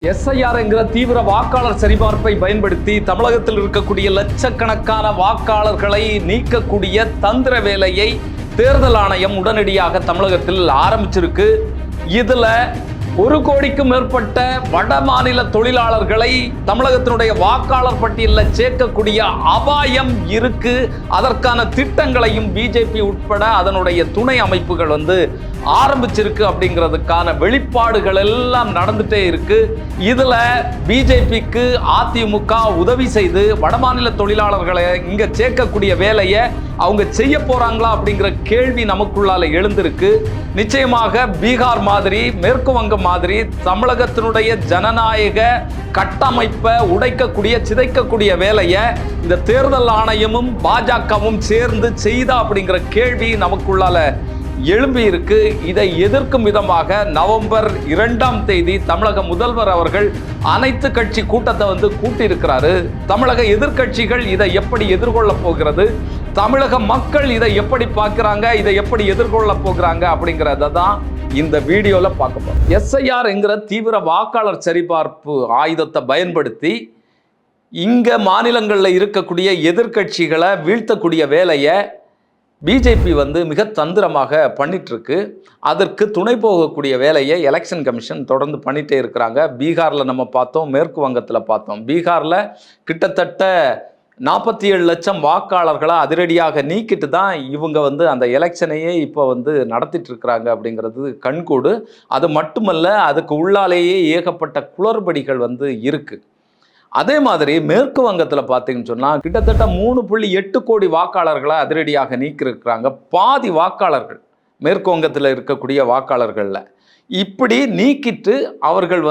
SIR என்கிற தீவிர வாக்காளர் சரிபார்ப்பை பயன்படுத்தி தமிழகத்தில் இருக்கக்கூடிய லட்சக்கணக்கான வாக்காளர்களை நீக்கக்கூடிய தந்திர வேலையை தேர்தல் ஆணையம் உடனடியாக தமிழகத்தில் ஆரம்பிச்சிருக்கு. இதுல 1 கோடிக்கும் மேற்பட்ட வட மாநில தொழிலாளர்களை தமிழகத்தினுடைய வாக்காளர் பட்டியலில் சேர்க்கக்கூடிய அபாயம் இருக்கு. அதற்கான திட்டங்களையும் பிஜேபி உட்பட அதனுடைய துணை அமைப்புகள் ஆரம்பிச்சிருக்கு. அப்படிங்கிறதுக்கான வெளிப்பாடுகள் எல்லாம் நடந்துட்டே இருக்கு. இதுல பிஜேபிக்கு அதிமுக உதவி செய்து வடமாநில தொழிலாளர்களை இங்க சேர்க்கக்கூடிய வேலையை அவங்க செய்ய போறாங்களா அப்படிங்கிற கேள்வி நமக்குள்ளால எழுந்திருக்கு. நிச்சயமாக பீகார் மாதிரி, மேற்கு வங்கம் மாதிரி தமிழகத்தினுடைய ஜனநாயக கட்டமைப்பை உடைக்கக்கூடிய, சிதைக்கக்கூடிய வேலையை இந்த தேர்தல் ஆணையமும் பாஜகவும் சேர்ந்து செய்தா அப்படிங்கிற கேள்வி நமக்குள்ளால எழும்பி இருக்கு. இதை எதிர்க்கும் விதமாக நவம்பர் 2ஆம் தேதி தமிழக முதல்வர் அவர்கள் அனைத்து கட்சி கூட்டத்தை கூட்டியிருக்கிறாரு. தமிழக எதிர்கட்சிகள் இதை எப்படி எதிர்கொள்ள போகிறது, தமிழக மக்கள் இதை எப்படி பார்க்கிறாங்க, இதை எப்படி எதிர்கொள்ள போகிறாங்க அப்படிங்கிறத தான் இந்த வீடியோல பார்க்க போறோம். SIR என்கிற தீவிர வாக்காளர் சரிபார்ப்பு ஆயுதத்தை பயன்படுத்தி இங்க மாநிலங்களில் இருக்கக்கூடிய எதிர்கட்சிகளை வீழ்த்தக்கூடிய வேலையை பிஜேபி மிக தந்திரமாக பண்ணிட்டு இருக்கு. அதற்கு துணை போகக்கூடிய வேலையை எலெக்ஷன் கமிஷன் தொடர்ந்து பண்ணிட்டே இருக்கிறாங்க. பீகாரில் நம்ம பார்த்தோம், மேற்கு வங்கத்தில் பார்த்தோம். பீகாரில் கிட்டத்தட்ட 47 லட்சம் வாக்காளர்களை அதிரடியாக நீக்கிட்டு தான் இவங்க அந்த எலெக்ஷனையே இப்போ நடத்திட்டு இருக்கிறாங்க அப்படிங்கிறது கண்கூடு. அது மட்டுமல்ல, அதுக்கு உள்ளாலேயே ஏகப்பட்ட குளறுபடிகள் இருக்கு. அதே மாதிரி மேற்கு வங்கத்தில் பார்த்தீங்கன்னு சொன்னால் கிட்டத்தட்ட 3.8 கோடி வாக்காளர்களை அதிரடியாக நீக்கியிருக்கிறாங்க. பாதி வாக்காளர்கள் மேற்கு வங்கத்தில் இருக்கக்கூடிய வாக்காளர்களில் இப்படி நீக்கிட்டு அவர்கள்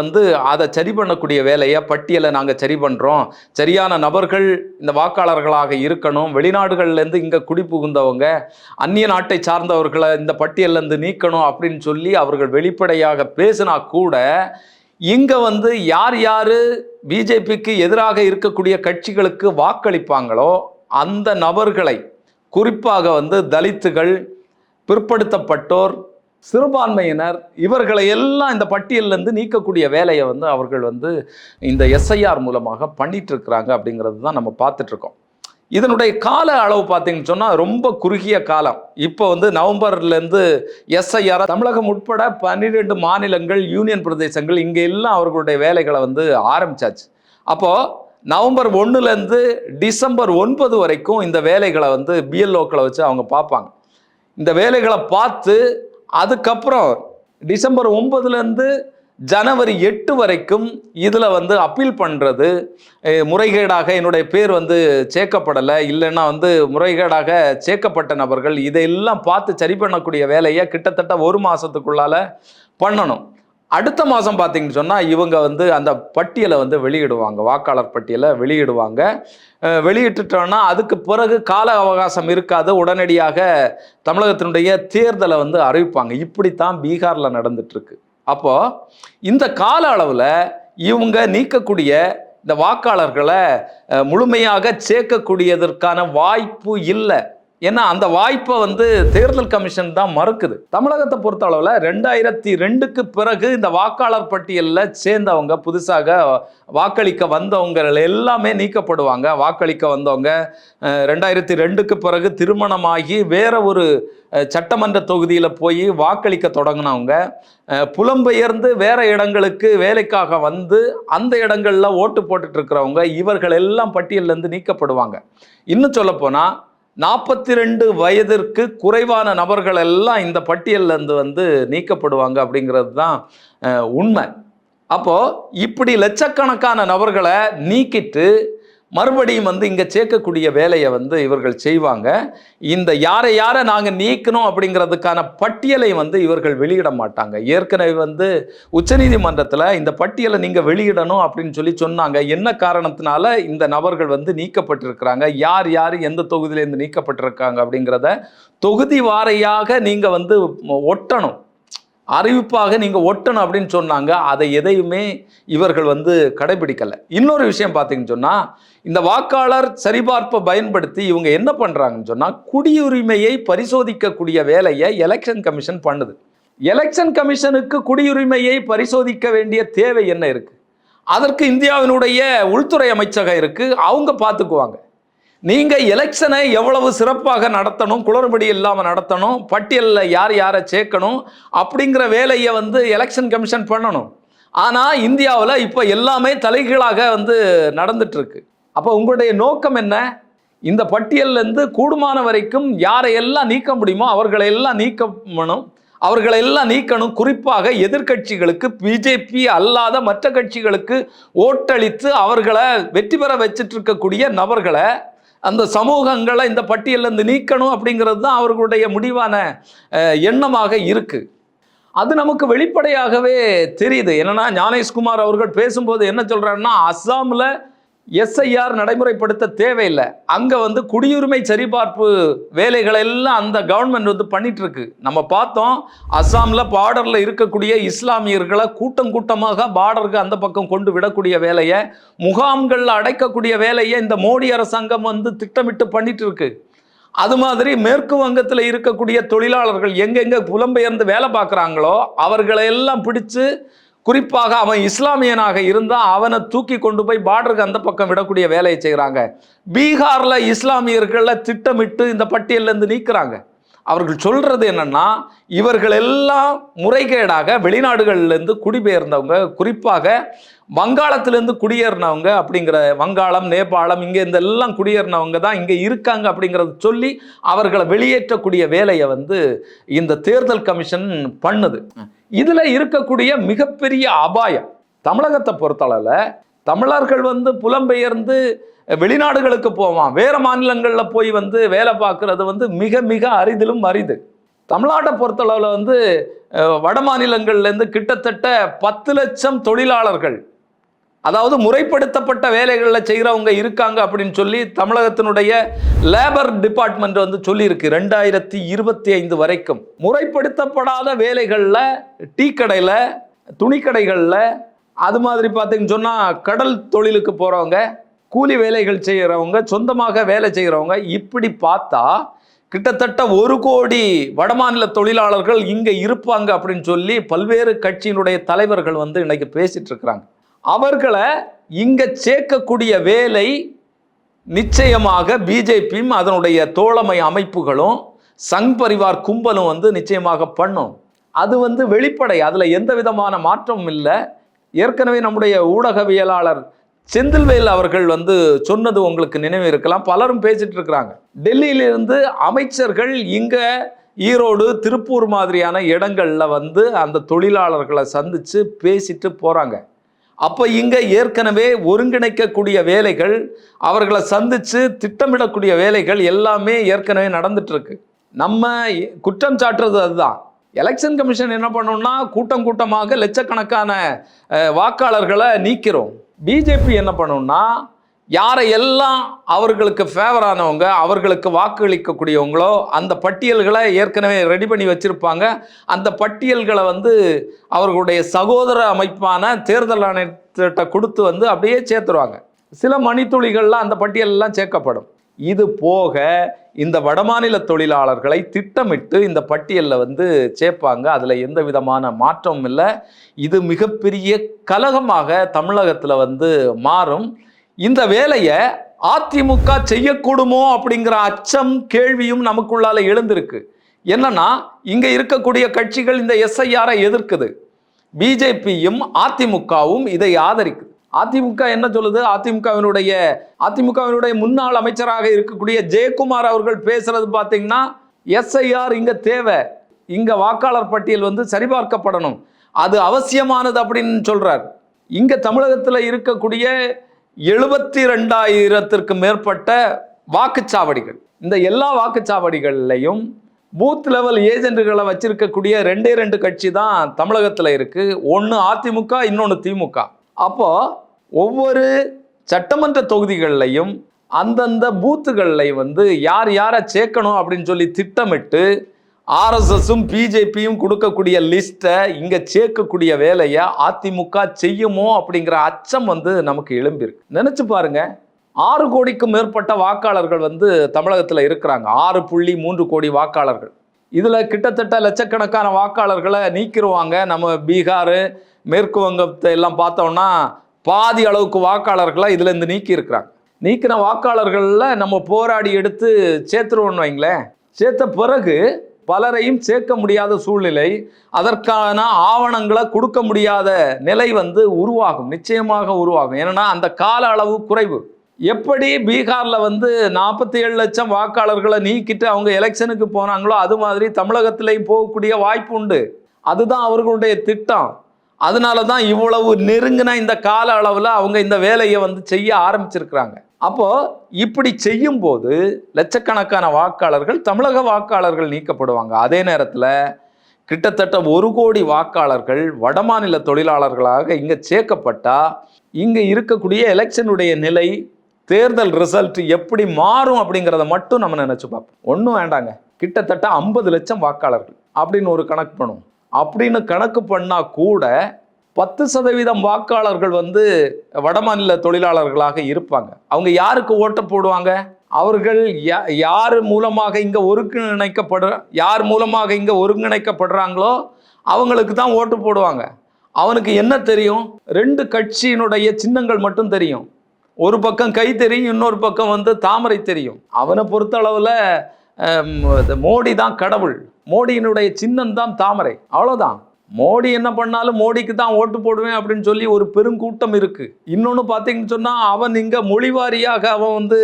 அதை சரி பண்ணக்கூடிய வேலையை, பட்டியலை நாங்கள் சரி பண்ணுறோம், சரியான நபர்கள் இந்த வாக்காளர்களாக இருக்கணும், வெளிநாடுகள்லேருந்து இங்கே குடிபுகுந்தவங்க, அந்நிய நாட்டை சார்ந்தவர்களை இந்த பட்டியலேருந்து நீக்கணும் அப்படின்னு சொல்லி அவர்கள் வெளிப்படையாக பேசினா கூட இங்க யார் யாரு பிஜேபிக்கு எதிராக இருக்கக்கூடிய கட்சிகளுக்கு வாக்களிப்பாங்களோ அந்த நபர்களை, குறிப்பாக தலித்துகள், பிற்படுத்தப்பட்டோர், சிறுபான்மையினர், இவர்களை எல்லாம் இந்த பட்டியலிருந்து நீக்கக்கூடிய வேலையை அவர்கள் இந்த SIR மூலமாக பண்ணிட்டு இருக்கிறாங்க அப்படிங்கிறது தான் நம்ம பார்த்துட்டு இருக்கோம். இதனுடைய கால அளவு பார்த்தீங்கன்னு சொன்னால் ரொம்ப குறுகிய காலம். இப்போ நவம்பர்லேருந்து SIR தமிழகம் உட்பட 12 மாநிலங்கள், யூனியன் பிரதேசங்கள் இங்கே எல்லாம் அவர்களுடைய வேலைகளை ஆரம்பிச்சாச்சு. அப்போது நவம்பர் 1லேருந்து டிசம்பர் 9 வரைக்கும் இந்த வேலைகளை BLOக்களை வச்சு அவங்க பார்ப்பாங்க. இந்த வேலைகளை பார்த்து அதுக்கப்புறம் டிசம்பர் 9லேருந்து ஜனவரி 8 வரைக்கும் இதில் அப்பீல் பண்ணுறது, முறைகேடாக என்னுடைய பேர் சேர்க்கப்படலை, இல்லைன்னா முறைகேடாக சேர்க்கப்பட்ட நபர்கள், இதையெல்லாம் பார்த்து சரி பண்ணக்கூடிய வேலையை கிட்டத்தட்ட 1 மாதத்துக்குள்ளால பண்ணணும். அடுத்த மாதம் பார்த்தீங்கன்னு சொன்னால் இவங்க அந்த பட்டியலை வெளியிடுவாங்க, வாக்காளர் பட்டியலை வெளியிடுவாங்க. வெளியிட்டுட்டோன்னா அதுக்கு பிறகு கால அவகாசம் இருக்காது, உடனடியாக தமிழகத்தினுடைய தேர்தலை அறிவிப்பாங்க. இப்படித்தான் பீகாரில் நடந்துட்டுருக்கு. அப்போ இந்த கால அளவில் இவங்க நீக்கக்கூடிய இந்த வாக்காளர்களை முழுமையாக சேர்க்கக்கூடியதற்கான வாய்ப்பு இல்லை. ஏன்னா அந்த வாய்ப்பை தேர்தல் கமிஷன் தான் மறுக்குது. தமிழகத்தை பொறுத்த அளவில் 2002க்கு பிறகு இந்த வாக்காளர் பட்டியலில் சேர்ந்தவங்க, புதுசாக வாக்களிக்க வந்தவங்க எல்லாமே நீக்கப்படுவாங்க. வாக்களிக்க வந்தவங்க 2002க்கு பிறகு திருமணமாகி வேற ஒரு சட்டமன்ற தொகுதியில் போய் வாக்களிக்க தொடங்கினவங்க, புலம்பெயர்ந்து வேற இடங்களுக்கு வேலைக்காக அந்த இடங்களில் ஓட்டு போட்டுட்டு இருக்கிறவங்க, இவர்கள் எல்லாம் பட்டியலிருந்து நீக்கப்படுவாங்க. இன்னும் சொல்லப்போனால் 42 வயதிற்கு குறைவான நபர்கள் எல்லாம் இந்த பட்டியலிருந்து நீக்கப்படுவாங்க அப்படிங்கிறது தான் உண்மை. அப்போது இப்படி லட்சக்கணக்கான நபர்களை நீக்கிட்டு மறுபடியும் இங்கே சேர்க்கக்கூடிய வேலையை இவர்கள் செய்வாங்க. இந்த யாரை யாரை நாங்கள் நீக்கணும் அப்படிங்கிறதுக்கான பட்டியலை இவர்கள் வெளியிட மாட்டாங்க. ஏற்கனவே உச்சநீதிமன்றத்தில் இந்த பட்டியலை நீங்கள் வெளியிடணும் அப்படின்னு சொன்னாங்க. என்ன காரணத்தினால இந்த நபர்கள் நீக்கப்பட்டிருக்கிறாங்க, யார் யார் எந்த தொகுதியிலேருந்து நீக்கப்பட்டிருக்காங்க அப்படிங்கிறத தொகுதி வாரியாக நீங்கள் ஒட்டணும், அறிவிப்பாக நீங்கள் ஒட்டணும் அப்படின்னு சொன்னாங்க. அதை எதையுமே இவர்கள் கடைபிடிக்கலை. இன்னொரு விஷயம் பார்த்தீங்கன்னு சொன்னால் இந்த வாக்காளர் சரிபார்ப்பை பயன்படுத்தி இவங்க என்ன பண்ணுறாங்கன்னு சொன்னால் குடியுரிமையை பரிசோதிக்கக்கூடிய வேலையை எலெக்ஷன் கமிஷன் பண்ணுது. எலெக்ஷன் கமிஷனுக்கு குடியுரிமையை பரிசோதிக்க வேண்டிய தேவை என்ன இருக்குது? அதற்கு இந்தியாவினுடைய உள்துறை அமைச்சகம் இருக்கு, அவங்க பார்த்துக்குவாங்க. நீங்க எலெக்ஷனை எவ்வளவு சிறப்பாக நடத்தணும், குளறுபடி இல்லாமல் நடத்தணும், பட்டியலில் யார் யாரை சேர்க்கணும் அப்படிங்கிற வேலையை வந்து எலெக்ஷன் கமிஷன் பண்ணணும். ஆனால் இந்தியாவில் இப்போ எல்லாமே தலைகீழாக வந்து நடந்துட்டு இருக்கு. அப்போ உங்களுடைய நோக்கம் என்ன? இந்த பட்டியலிருந்து கூடுமான வரைக்கும் யாரையெல்லாம் நீக்க முடியுமோ அவர்களையெல்லாம் நீக்கணும், அவர்களெல்லாம் நீக்கணும். குறிப்பாக எதிர்கட்சிகளுக்கு, பிஜேபி அல்லாத மற்ற கட்சிகளுக்கு ஓட்டளித்து அவர்களை வெற்றி பெற வச்சுட்டு இருக்கக்கூடிய நபர்களை, அந்த சமூகங்களை இந்த பட்டியலிருந்து நீக்கணும் அப்படிங்கிறது தான் அவர்களுடைய முடிவான எண்ணமாக இருக்கு. அது நமக்கு வெளிப்படையாகவே தெரியுது. என்னன்னா, ஞானேஷ்குமார் அவர்கள் பேசும்போது என்ன சொல்றாருன்னா, அஸ்ஸாமில் எஸ்ஐஆர் நடைமுறைப்படுத்த தேவையில்லை, அங்கே வந்து குடியுரிமை சரிபார்ப்பு வேலைகளை எல்லாம் அந்த கவர்மெண்ட் வந்து பண்ணிட்டு இருக்கு. நம்ம பார்த்தோம், அஸ்ஸாமில் பார்டரில் இருக்கக்கூடிய இஸ்லாமியர்களை கூட்டம் கூட்டமாக பார்டருக்கு அந்த பக்கம் கொண்டு விடக்கூடிய வேலையை, முகாம்களில் அடைக்கக்கூடிய வேலையை இந்த மோடி அரசாங்கம் வந்து திட்டமிட்டு பண்ணிட்டு இருக்கு. அது மாதிரி மேற்கு வங்கத்தில் இருக்கக்கூடிய தொழிலாளர்கள் எங்கெங்கே புலம்பெயர்ந்து வேலை பார்க்குறாங்களோ அவர்களை எல்லாம் பிடிச்சு, குறிப்பாக அவன் இஸ்லாமியனாக இருந்தால் அவனை தூக்கி கொண்டு போய் பார்டருக்கு அந்த பக்கம் விடக்கூடிய வேலையை செய்கிறாங்க. பீகாரில் இஸ்லாமியர்களை திட்டமிட்டு இந்த பட்டியலிருந்து நீக்கிறாங்க. அவர்கள் சொல்றது என்னன்னா, இவர்கள் எல்லாம் முறைகேடாக வெளிநாடுகளிலிருந்து குடிபெயர்ந்தவங்க, குறிப்பாக வங்காளத்திலிருந்து குடியேறினவங்க அப்படிங்கிற, வங்காளம், நேபாளம் இங்கே இந்த எல்லாம் குடியேறினவங்க தான் இங்கே இருக்காங்க அப்படிங்கிறத சொல்லி அவர்களை வெளியேற்றக்கூடிய வேலையை வந்து இந்த தேர்தல் கமிஷன் பண்ணுது. இதுல இருக்கக்கூடிய மிகப்பெரிய அபாயம், தமிழகத்தை பொறுத்தளவில் தமிழர்கள் வந்து புலம்பெயர்ந்து வெளிநாடுகளுக்கு போவான், வேற மாநிலங்களில் போய் வந்து வேலை பார்க்கறது வந்து மிக மிக அரிதிலும் அரிது. தமிழ்நாட்டை பொறுத்தளவில் வந்து வட மாநிலங்கள்லேருந்து கிட்டத்தட்ட 10 லட்சம் தொழிலாளர்கள், அதாவது முறைப்படுத்தப்பட்ட வேலைகளில் செய்கிறவங்க இருக்காங்க அப்படின்னு சொல்லி தமிழகத்தினுடைய லேபர் டிபார்ட்மெண்ட் வந்து சொல்லியிருக்கு. 2025 வரைக்கும் முறைப்படுத்தப்படாத வேலைகளில், டீ கடையில், துணிக்கடைகளில், அது மாதிரி பார்த்தீங்கன்னு சொன்னால் கடல் தொழிலுக்கு போகிறவங்க, கூலி வேலைகள் செய்கிறவங்க, சொந்தமாக வேலை செய்கிறவங்க, இப்படி பார்த்தா கிட்டத்தட்ட 1 கோடி வடமாநில தொழிலாளர்கள் இங்கே இருப்பாங்க அப்படின்னு சொல்லி பல்வேறு கட்சியினுடைய தலைவர்கள் வந்து இன்னைக்கு பேசிட்டு இருக்கிறாங்க. அவர்களை இங்கே சேர்க்கக்கூடிய வேலை நிச்சயமாக பிஜேபியும் அதனுடைய தோழமை அமைப்புகளும் சங் பரிவார் கும்பலும் வந்து நிச்சயமாக பண்ணும். அது வந்து வெளிப்படை, அதில் எந்த விதமான மாற்றமும் இல்லை. ஏற்கனவே நம்முடைய ஊடகவியலாளர் செந்தில்வேல் அவர்கள் வந்து சொன்னது உங்களுக்கு நினைவு இருக்கலாம், பலரும் பேசிட்டு இருக்கிறாங்க. டெல்லியிலிருந்து அமைச்சர்கள் இங்கே ஈரோடு, திருப்பூர் மாதிரியான இடங்கள்ல வந்து அந்த தொழிலாளர்களை சந்தித்து பேசிட்டு போகிறாங்க. அப்போ இங்கே ஏற்கனவே ஒருங்கிணைக்கக்கூடிய வேலைகள், அவர்களை சந்தித்து திட்டமிடக்கூடிய வேலைகள் எல்லாமே ஏற்கனவே நடந்துட்டு இருக்கு. நம்ம குற்றம் சாட்டுறது அதுதான். எலெக்ஷன் கமிஷன் என்ன பண்ணோம்னா, கூட்டம் கூட்டமாக லட்சக்கணக்கான வாக்காளர்களை நீக்கிறோம். பிஜேபி என்ன பண்ணணும்னா, யாரையெல்லாம் அவர்களுக்கு ஃபேவரானவங்க, அவர்களுக்கு வாக்களிக்கக்கூடியவங்களோ அந்த பட்டியல்களை ஏற்கனவே ரெடி பண்ணி வச்சுருப்பாங்க. அந்த பட்டியல்களை வந்து அவர்களுடைய சகோதர அமைப்பான தேர்தல் ஆணையத்திட்ட கொடுத்து வந்து அப்படியே சேர்த்துருவாங்க. சில மணித்துளிகள்லாம் அந்த பட்டியலெல்லாம் சேர்க்கப்படும். இது போக இந்த வடமாநில தொழிலாளர்களை திட்டமிட்டு இந்த பட்டியலில் வந்து சேர்ப்பாங்க. அதில் எந்த விதமான மாற்றமும் இல்லை. இது மிகப்பெரிய கலகமாக தமிழகத்தில் வந்து மாறும். இந்த வேலையை அதிமுக செய்யக்கூடுமோ அப்படிங்கிற அச்சம், கேள்வியும் நமக்குள்ளால எழுந்திருக்கு. என்னன்னா, இங்கே இருக்கக்கூடிய கட்சிகள் இந்த எஸ்ஐஆரை எதிர்க்குது, பிஜேபியும் அதிமுகவும் இதை ஆதரிக்குது. அதிமுக என்ன சொல்லுது? அதிமுகவினுடைய முன்னாள் அமைச்சராக இருக்கக்கூடிய ஜெயக்குமார் அவர்கள் பேசுறது பார்த்தீங்கன்னா, எஸ்ஐஆர் இங்க தேவை, இங்க வாக்காளர் பட்டியல் வந்து சரிபார்க்கப்படணும், அது அவசியமானது அப்படின்னு சொல்றார். இங்க தமிழகத்தில் இருக்கக்கூடிய 72,000க்கு மேற்பட்ட வாக்குச்சாவடிகள், இந்த எல்லா வாக்குச்சாவடிகள்லையும் பூத் லெவல் ஏஜென்ட்டுகளை வச்சிருக்கக்கூடிய 2 கட்சி தான் தமிழகத்தில் இருக்கு. ஒன்று அதிமுக, இன்னொன்று திமுக. அப்போ ஒவ்வொரு சட்டமன்ற தொகுதிகள்லையும் அந்தந்த பூத்துகளில் வந்து யார் யாரை சேர்க்கணும் அப்படின்னு சொல்லி திட்டமிட்டு ஆர்எஸ்எஸும் பிஜேபியும் கொடுக்கக்கூடிய லிஸ்ட்டை இங்கே சேர்க்கக்கூடிய வேலையை அதிமுக செய்யுமோ அப்படிங்கிற அச்சம் வந்து நமக்கு எழும்பியிருக்கு. நினச்சி பாருங்க, 6 கோடிக்கும் மேற்பட்ட வாக்காளர்கள் வந்து தமிழகத்தில் இருக்கிறாங்க. 6.3 கோடி வாக்காளர்கள். இதில் கிட்டத்தட்ட லட்சக்கணக்கான வாக்காளர்களை நீக்கிடுவாங்க. நம்ம பீகார், மேற்கு வங்கத்தை எல்லாம் பார்த்தோம்னா பாதி அளவுக்கு வாக்காளர்களை இதுல இருந்து நீக்கி இருக்கிறாங்க. நீக்கின வாக்காளர்கள்ல நம்ம போராடி எடுத்து சேர்த்துருவோம்னு வைங்களேன். சேர்த்த பிறகு பலரையும் சேர்க்க முடியாத சூழ்நிலை, அதற்கான ஆவணங்களை கொடுக்க முடியாத நிலை வந்து உருவாகும், நிச்சயமாக உருவாகும். ஏன்னா அந்த கால அளவு குறைவு. எப்படி பீகார்ல வந்து 47 லட்சம் வாக்காளர்களை நீக்கிட்டு அவங்க எலெக்ஷனுக்கு போனாங்களோ அது மாதிரி தமிழகத்திலையும் போகக்கூடிய வாய்ப்பு உண்டு. அதுதான் அவர்களுடைய திட்டம். அதனால தான் இவ்வளவு நெருங்கின இந்த கால அளவில் அவங்க இந்த வேலையை வந்து செய்ய ஆரம்பிச்சிருக்கிறாங்க. அப்போ இப்படி செய்யும் போது லட்சக்கணக்கான வாக்காளர்கள், தமிழக வாக்காளர்கள் நீக்கப்படுவாங்க. அதே நேரத்தில் கிட்டத்தட்ட 1 கோடி வாக்காளர்கள் வடமாநில தொழிலாளர்களாக இங்க சேர்க்கப்பட்டா இங்க இருக்கக்கூடிய எலெக்ஷனுடைய நிலை, தேர்தல் ரிசல்ட் எப்படி மாறும் அப்படிங்கிறத மட்டும் நம்ம நினைச்சு பார்ப்போம். ஒன்றும் வேண்டாங்க, கிட்டத்தட்ட 50 லட்சம் வாக்காளர்கள் அப்படின்னு ஒரு கணக்கு பண்ணுவோம். அப்படின்னு கணக்கு பண்ணா கூட 10% வாக்காளர்கள் வந்து வடமாநில தொழிலாளர்களாக இருப்பாங்க. அவங்க யாருக்கு ஓட்டு போடுவாங்க? அவர்கள் யார் மூலமாக இங்க ஒருங்கிணைக்கப்படுறாங்களோ அவங்களுக்கு தான் ஓட்டு போடுவாங்க. அவனுக்கு என்ன தெரியும்? 2 கட்சியினுடைய சின்னங்கள் மட்டும் தெரியும். ஒரு பக்கம் கை தெரியும், இன்னொரு பக்கம் வந்து தாமரை தெரியும். அவனை பொறுத்த அளவுல மோடி தான் கடவுள், மோடியினுடைய சின்னம் தான் தாமரை, அவ்வளவுதான். மோடி என்ன பண்ணாலும் மோடிக்கு தான் ஓட்டு போடுவேன் அப்படின்னு சொல்லி ஒரு பெருங்கூட்டம் இருக்கு. இன்னொன்னு பார்த்தீங்கன்னு சொன்னா அவன் இங்க மொழிவாரியாக அவன் வந்து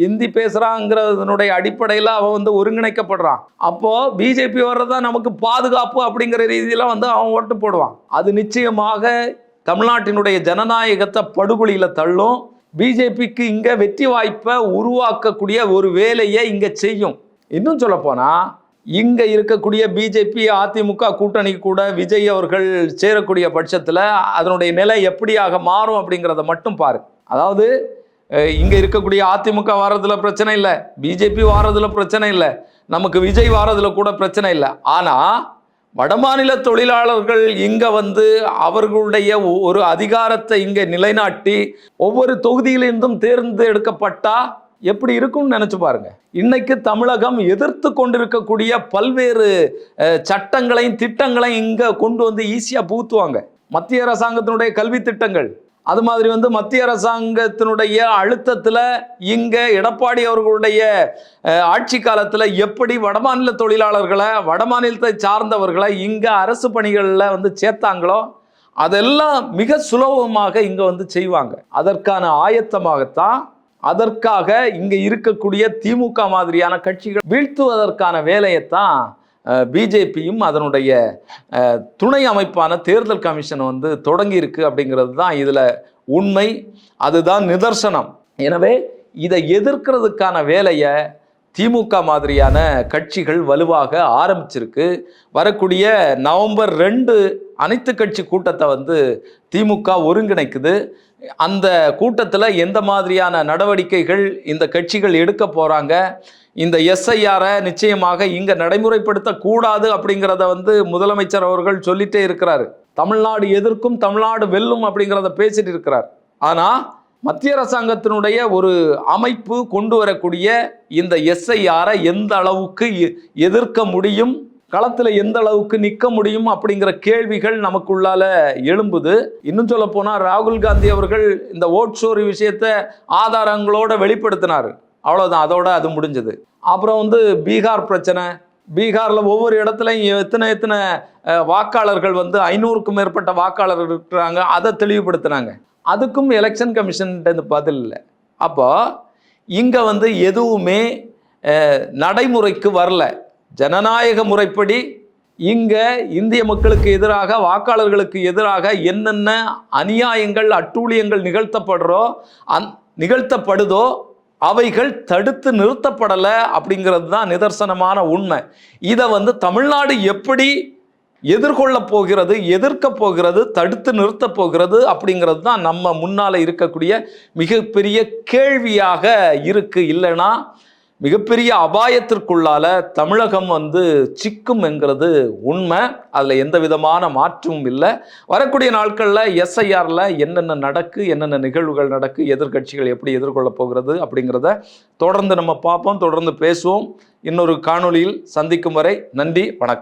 ஹிந்தி பேசுறாங்கிறதனுடைய அடிப்படையில் அவன் வந்து ஒருங்கிணைக்கப்படுறான். அப்போ பிஜேபி வர்றதா நமக்கு பாதுகாப்பு அப்படிங்கிற ரீதியில வந்து அவன் ஓட்டு போடுவான். அது நிச்சயமாக தமிழ்நாட்டினுடைய ஜனநாயகத்தை படுகொலியில தள்ளும். பிஜேபிக்கு இங்க வெற்றி வாய்ப்பை உருவாக்கக்கூடிய ஒரு வேலையை இங்க செய்யும். இன்னும் சொல்ல போனா இங்க இருக்கக்கூடிய பிஜேபி அதிமுக கூட்டணி கூட விஜய் அவர்கள் சேரக்கூடிய பட்சத்தில் அதனுடைய நிலை எப்படியாக மாறும் அப்படிங்கிறத மட்டும் பாரு. அதாவது இங்க இருக்கக்கூடிய அதிமுக வாரதுல பிரச்சனை இல்லை, பிஜேபி வாரதுல பிரச்சனை இல்லை, நமக்கு விஜய் வாரதுல கூட பிரச்சனை இல்லை. ஆனா வடமாநில தொழிலாளர்கள் இங்க வந்து அவர்களுடைய ஒரு அதிகாரத்தை இங்க நிலைநாட்டி ஒவ்வொரு தொகுதியிலிருந்தும் தேர்ந்தெடுக்கப்பட்டா எப்படி இருக்கும்னு நினைச்சு பாருங்க. இன்னைக்கு தமிழகம் எதிர்த்து கொண்டிருக்கக்கூடிய பல்வேறு சட்டங்களையும் திட்டங்களையும் இங்க கொண்டு வந்து ஈஸியா புகுத்துவாங்க. மத்திய அரசாங்கத்தினுடைய கல்வி திட்டங்கள், அது மாதிரி வந்து மத்திய அரசாங்கத்தினுடைய அழுத்தத்துல இங்க எடப்பாடி அவர்களுடைய ஆட்சி காலத்துல எப்படி வடமாநில தொழிலாளர்களை, வடமாநிலத்தை சார்ந்தவர்களை இங்க அரசு பணிகள்ல வந்து சேர்த்தாங்களோ அதெல்லாம் மிக சுலபமாக இங்க வந்து செய்வாங்க. அதற்கான ஆயத்தமாகத்தான், அதற்காக இங்க இருக்கக்கூடிய திமுக மாதிரியான கட்சிகள் வீழ்த்துவதற்கான வேலையைத்தான் பிஜேபியும் அதனுடைய துணை அமைப்பான தேர்தல் கமிஷன் வந்து தொடங்கி இருக்கு அப்படிங்கிறது தான் இதுல உண்மை. அதுதான் நிதர்சனம். எனவே இதை எதிர்க்கிறதுக்கான வேலையை திமுக மாதிரியான கட்சிகள் வலுவாக ஆரம்பிச்சிருக்கு. வரக்கூடிய நவம்பர் 2 அனைத்து கட்சி கூட்டத்தை வந்து திமுக ஒருங்கிணைக்குது. அந்த கூட்டத்தில் எந்த மாதிரியான நடவடிக்கைகள் இந்த கட்சிகள் எடுக்க போறாங்க, இந்த எஸ்ஐஆரை நிச்சயமாக இங்க நடைமுறைப்படுத்தக்கூடாது அப்படிங்கிறத வந்து முதலமைச்சர் அவர்கள் சொல்லிட்டே இருக்கிறாரு. தமிழ்நாடு எதிர்க்கும், தமிழ்நாடு வெல்லும் அப்படிங்கிறத பேசிட்டு இருக்கிறார். ஆனா மத்திய அரசாங்கத்தினுடைய ஒரு அமைப்பு கொண்டு வரக்கூடிய இந்த எஸ்ஐஆரை எந்த அளவுக்கு எதிர்க்க முடியும், களத்தில் எந்த அளவுக்கு நிற்க முடியும் அப்படிங்கிற கேள்விகள் நமக்குள்ளால எழும்புது. இன்னும் சொல்ல போனா ராகுல் காந்தி அவர்கள் இந்த ஓட் ஷோரி விஷயத்தை ஆதாரங்களோட வெளிப்படுத்தினார். அவ்வளவுதான், அதோட அது முடிஞ்சது. அப்புறம் வந்து பீகார் பிரச்சனை, பீகார்ல ஒவ்வொரு இடத்துலையும் எத்தனை வாக்காளர்கள் வந்து 500க்கும் மேற்பட்ட வாக்காளர்கள் இருக்கிறாங்க, அதை தெளிவுபடுத்தினாங்க. அதுக்கும் எலெக்ஷன் கமிஷன் பதில் இல்லை. அப்போ இங்க வந்து எதுவுமே நடைமுறைக்கு வரல. ஜனநாயக முறைப்படி இங்க இந்திய மக்களுக்கு எதிராக, வாக்காளர்களுக்கு எதிராக என்னென்ன அநியாயங்கள், அட்டூழியங்கள் நிகழ்த்தப்படுதோ அவைகள் தடுத்து நிறுத்தப்படலை அப்படிங்கிறது தான் நிதர்சனமான உண்மை. இதை வந்து தமிழ்நாடு எப்படி எதிர்கொள்ள போகிறது, எதிர்க்க போகிறது, தடுத்து நிறுத்த போகிறது அப்படிங்கிறது தான் நம்ம முன்னால இருக்கக்கூடிய மிகப்பெரிய கேள்வியாக இருக்கு. இல்லைன்னா மிகப்பெரிய அபாயத்திற்குள்ளால தமிழகம் வந்து சிக்கும் என்கிறது உண்மை. அதில் எந்த விதமான மாற்றமும் இல்லை. வரக்கூடிய நாட்களில் எஸ்ஐஆரில் என்னென்ன நடக்கு, என்னென்ன நிகழ்வுகள் நடக்கு, எதிர்கட்சிகள் எப்படி எதிர்கொள்ள போகிறது அப்படிங்கிறத தொடர்ந்து நம்ம பார்ப்போம், தொடர்ந்து பேசுவோம். இன்னொரு காணொளியில் சந்திக்கும் வரை நன்றி, வணக்கம்.